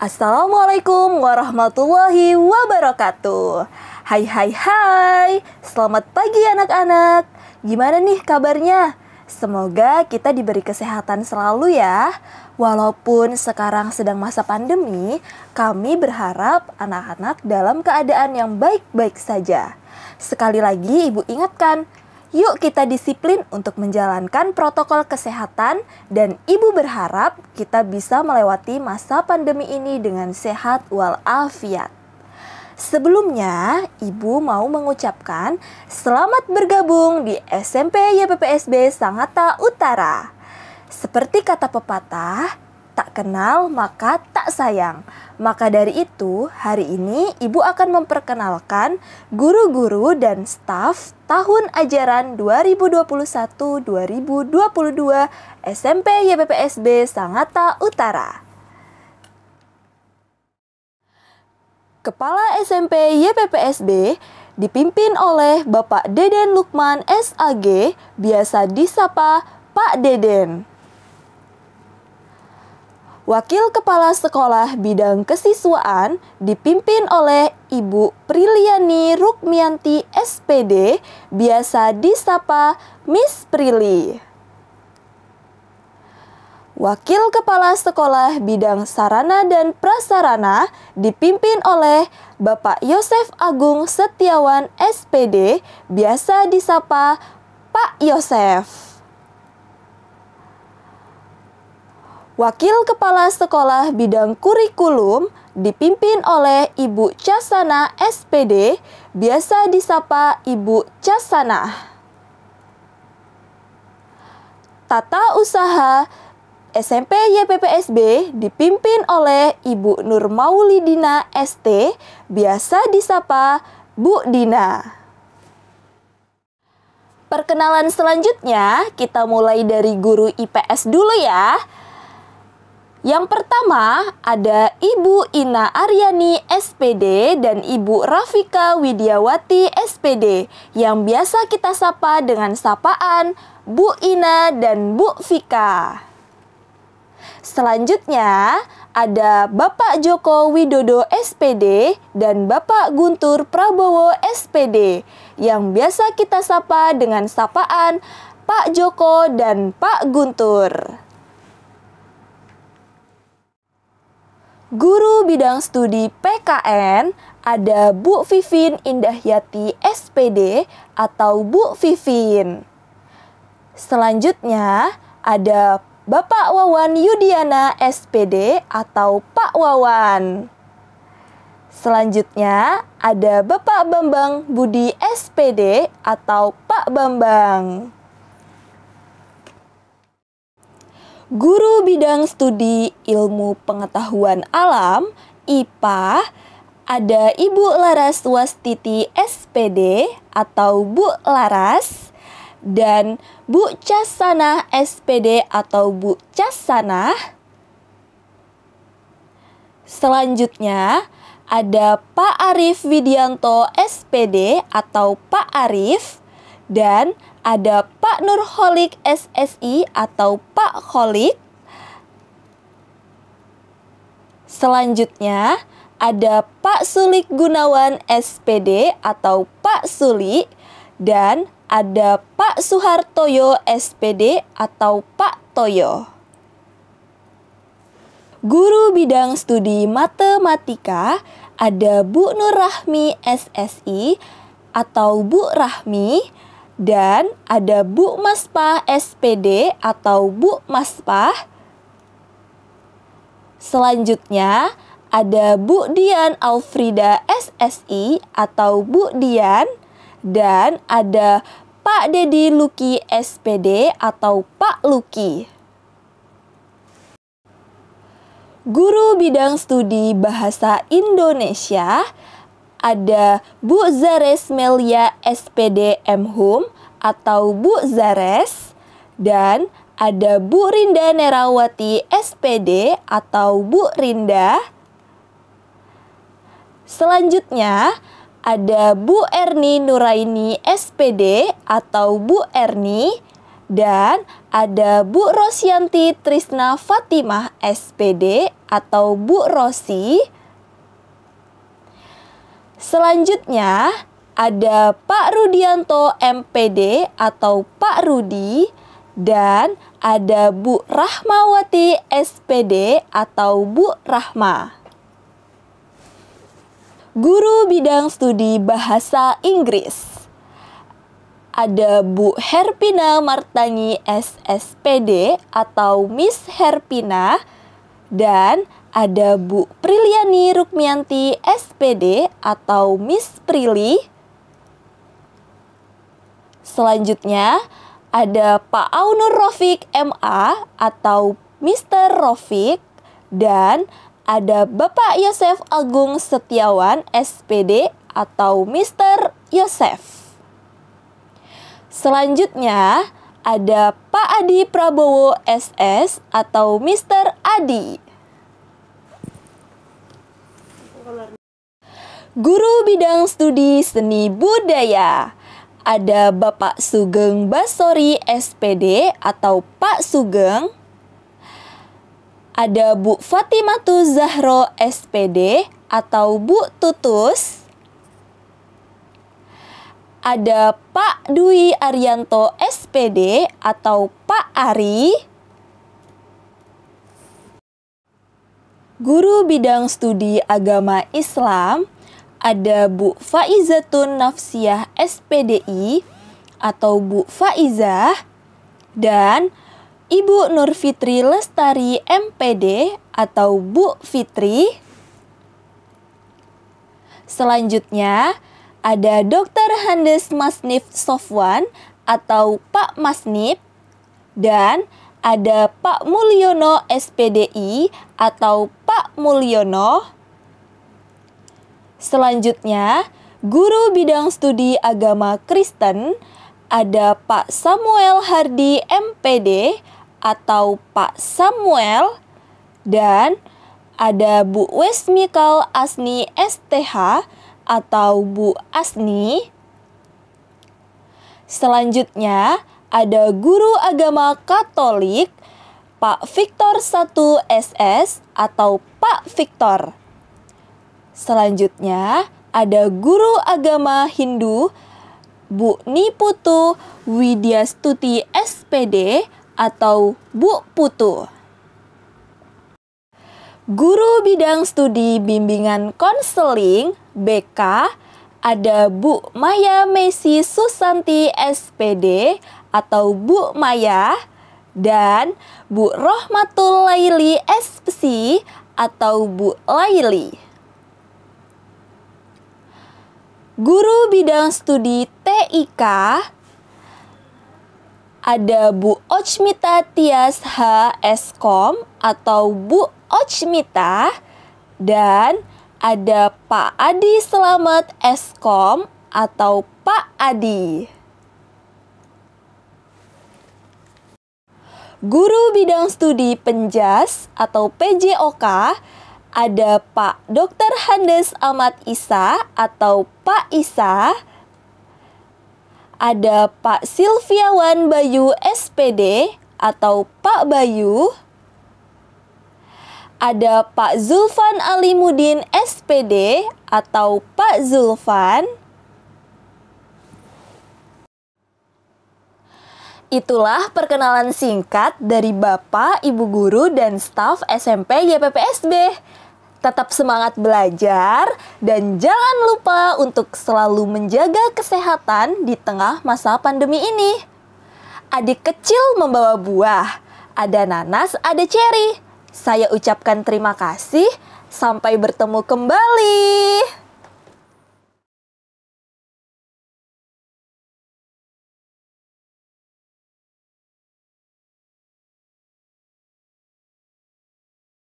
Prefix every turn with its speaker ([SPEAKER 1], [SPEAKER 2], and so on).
[SPEAKER 1] Assalamualaikum warahmatullahi wabarakatuh. Hai hai hai, selamat pagi anak-anak. Gimana nih kabarnya? Semoga kita diberi kesehatan selalu ya. Walaupun sekarang sedang masa pandemi, kami berharap anak-anak dalam keadaan yang baik-baik saja. Sekali lagi Ibu ingatkan, yuk kita disiplin untuk menjalankan protokol kesehatan dan Ibu berharap kita bisa melewati masa pandemi ini dengan sehat walafiat. Sebelumnya, Ibu mau mengucapkan selamat bergabung di SMP YPPSB Sangatta Utara. Seperti kata pepatah, tak kenal maka tak sayang. Maka dari itu, hari ini Ibu akan memperkenalkan guru-guru dan staf tahun ajaran 2021-2022 SMP YPPSB Sangatta Utara. Kepala SMP YPPSB dipimpin oleh Bapak Deden Lukman SAG, biasa disapa Pak Deden. Wakil Kepala Sekolah Bidang Kesiswaan dipimpin oleh Ibu Priliani Rukmianti SPD, biasa disapa Miss Prili. Wakil Kepala Sekolah Bidang Sarana dan Prasarana dipimpin oleh Bapak Yosef Agung Setiawan SPD, biasa disapa Pak Yosef. Wakil Kepala Sekolah Bidang Kurikulum dipimpin oleh Ibu Casana SPD, biasa disapa Ibu Casana. Tata Usaha SMP YPPSB dipimpin oleh Ibu Nur Maulidina ST, biasa disapa Bu Dina. Perkenalan selanjutnya kita mulai dari guru IPS dulu ya. Yang pertama ada Ibu Ina Aryani SPD dan Ibu Rafika Widiawati SPD yang biasa kita sapa dengan sapaan Bu Ina dan Bu Vika. Selanjutnya ada Bapak Joko Widodo SPD dan Bapak Guntur Prabowo SPD yang biasa kita sapa dengan sapaan Pak Joko dan Pak Guntur. Guru bidang studi PKN ada Bu Vivin Indahyati SPD atau Bu Vivin. Selanjutnya ada Bapak Wawan Yudiana SPD atau Pak Wawan. Selanjutnya ada Bapak Bambang Budi SPD atau Pak Bambang. Guru bidang studi ilmu pengetahuan alam IPA ada Ibu Laras Wastiti SPD atau Bu Laras dan Bu Casana SPD atau Bu Casana. Selanjutnya ada Pak Arif Widianto SPD atau Pak Arif dan ada Pak Nurholik SSI atau Pak Kholik. Selanjutnya ada Pak Sulik Gunawan SPD atau Pak Suli dan ada Pak Suhartoyo SPD atau Pak Toyo. Guru bidang studi matematika ada Bu Nur Rahmi SSI atau Bu Rahmi dan ada Bu Maspah SPD atau Bu Maspah. Selanjutnya ada Bu Dian Alfrida SSI atau Bu Dian dan ada Pak Dedi Luki SPD atau Pak Luki. Guru bidang studi bahasa Indonesia ada Bu Zares Melia SPD MHum atau Bu Zares dan ada Bu Rinda Nerawati SPD atau Bu Rinda. Selanjutnya ada Bu Erni Nuraini SPD atau Bu Erni Dan ada Bu Rosyanti Trisna Fatimah SPD atau Bu Rosi. Selanjutnya ada Pak Rudianto MPD atau Pak Rudi. Dan ada Bu Rahmawati SPD atau Bu Rahma. Guru bidang studi bahasa Inggris. Ada Bu Herpina Martangi SSPD atau Miss Herpina. Dan ada Bu Priliani Rukmianti SPD atau Miss Prili. Selanjutnya ada Pak Aunur Rofik MA atau Mr. Rofik. Dan ada Bapak Yosef Agung Setiawan SPD atau Mr. Yosef. Selanjutnya ada Pak Adi Prabowo SS atau Mr. Adi. Guru bidang studi seni budaya. Ada Bapak Sugeng Basori SPD atau Pak Sugeng. Ada Bu Fatimatu Zahro SPD atau Bu Tutus. Ada Pak Dwi Arianto SPD atau Pak Ari. Guru bidang studi agama Islam. Ada Bu Faizatun Nafsiyah SPDI atau Bu Faizah. Dan Ibu Nur Fitri Lestari MPD atau Bu Fitri. Selanjutnya ada Dr. Handes Masnif Sofwan atau Pak Masnif. Dan ada Pak Mulyono SPDI atau Pak Mulyono. Selanjutnya, guru bidang studi agama Kristen, ada Pak Samuel Hardi MPD atau Pak Samuel. Dan ada Bu Wesmikal Asni STH atau Bu Asni. Selanjutnya, ada guru agama Katolik, Pak Victor 1 SS atau Pak Victor. Selanjutnya, ada guru agama Hindu, Bu Niputu Widyastuti SPD atau Bu Putu. Guru bidang studi bimbingan konseling, BK, ada Bu Maya Messi Susanti SPD atau Bu Maya. Dan Bu Rohmatul Laili SPC atau Bu Laili. Guru bidang studi TIK, ada Bu Ochmita Tias H. Eskom atau Bu Ochmita. Dan ada Pak Adi Selamat Eskom atau Pak Adi. Guru bidang studi Penjas atau PJOK, ada Pak Dr. Handes Ahmad Isa atau Pak Isa. Ada Pak Silviawan Bayu SPD atau Pak Bayu. Ada Pak Zulfan Alimudin SPD atau Pak Zulfan. Itulah perkenalan singkat dari Bapak, Ibu Guru, dan staf SMP YPPSB. Tetap semangat belajar dan jangan lupa untuk selalu menjaga kesehatan di tengah masa pandemi ini. Adik kecil membawa buah, ada nanas, ada ceri. Saya ucapkan terima kasih, sampai bertemu kembali.